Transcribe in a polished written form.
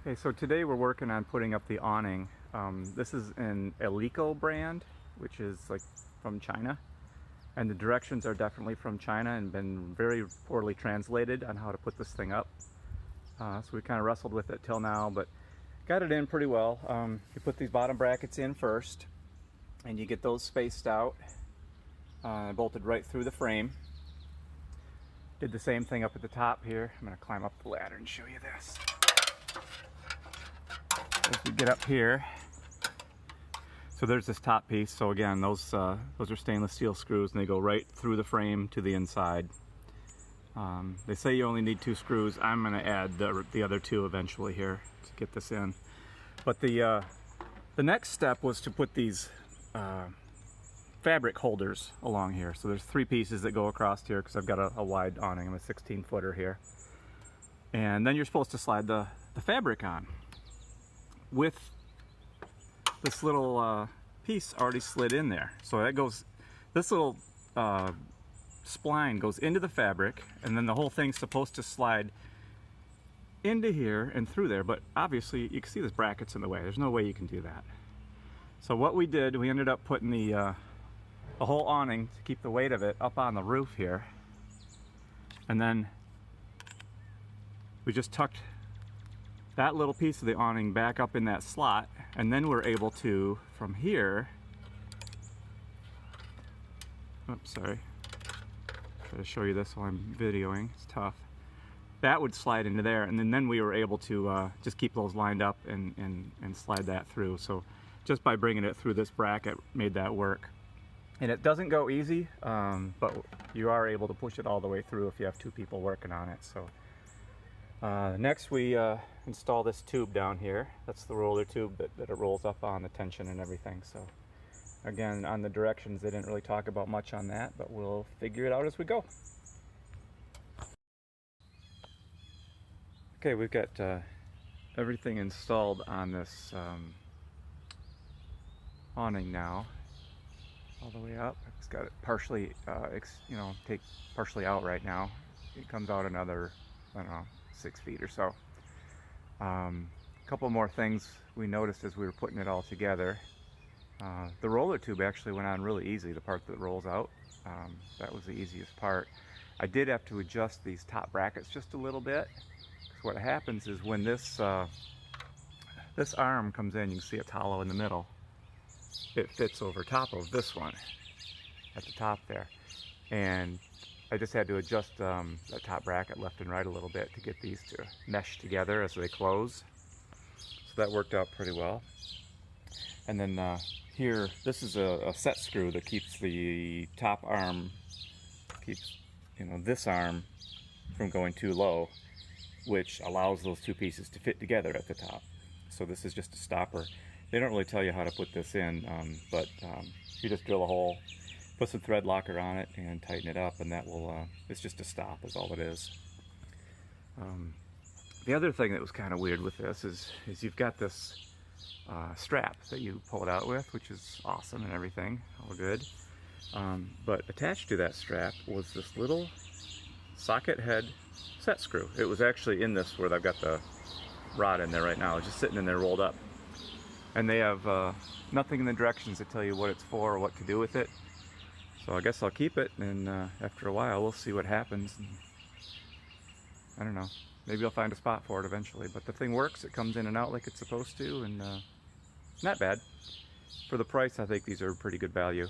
Okay, so today we're working on putting up the awning. This is an Aleko brand, which is like from China. And the directions are definitely from China and been very poorly translated on how to put this thing up. So we kind of wrestled with it till now, but got it in pretty well. You put these bottom brackets in first, and you get those spaced out, bolted right through the frame. Did the same thing up at the top here. I'm going to climb up the ladder and show you this. As we get up here, so there's this top piece. So again, those are stainless steel screws, and they go right through the frame to the inside. They say you only need 2 screws. I'm going to add the other 2 eventually here to get this in. But the next step was to put these fabric holders along here. So there's 3 pieces that go across here because I've got a wide awning. I'm a 16-footer here. And then you're supposed to slide the fabric on with this little piece already slid in there. So that goes, this little spline goes into the fabric, and then the whole thing's supposed to slide into here and through there, but obviously you can see there's brackets in the way. There's no way you can do that. So what we did, we ended up putting the whole awning, to keep the weight of it, up on the roof here, and then we just tucked that little piece of the awning back up in that slot, and then we're able to, from here, oops, sorry, try to show you this while I'm videoing, it's tough. That would slide into there, and then we were able to just keep those lined up and slide that through. So just by bringing it through this bracket made that work. And it doesn't go easy, but you are able to push it all the way through if you have 2 people working on it. So next we install this tube down here. That's the roller tube that it rolls up on, the tension and everything. So again, on the directions, they didn't really talk about much on that, but we'll figure it out as we go. Okay, we've got everything installed on this awning now, all the way up. It's got it partially, partially out right now. It comes out another, I don't know, 6 feet or so. A couple more things we noticed as we were putting it all together. The roller tube actually went on really easy, the part that rolls out. That was the easiest part. I did have to adjust these top brackets just a little bit. What happens is when this arm comes in, you can see it's hollow in the middle. It fits over top of this one at the top there, and I just had to adjust that top bracket left and right a little bit to get these to mesh together as they close. So that worked out pretty well. And then here, this is a set screw that keeps the top arm, this arm from going too low, which allows those 2 pieces to fit together at the top. So this is just a stopper. They don't really tell you how to put this in, but you just drill a hole, put some thread locker on it, and tighten it up, and that will, it's just a stop is all it is. The other thing that was kind of weird with this is you've got this strap that you pull it out with, which is awesome and everything, all good. But attached to that strap was this little socket head set screw. It was actually in this where I've got the rod in there right now. It's just sitting in there rolled up. And they have nothing in the directions that tell you what it's for or what to do with it. So I guess I'll keep it, and after a while we'll see what happens. And I don't know. Maybe I'll find a spot for it eventually. But the thing works. It comes in and out like it's supposed to, and not bad. For the price, I think these are pretty good value.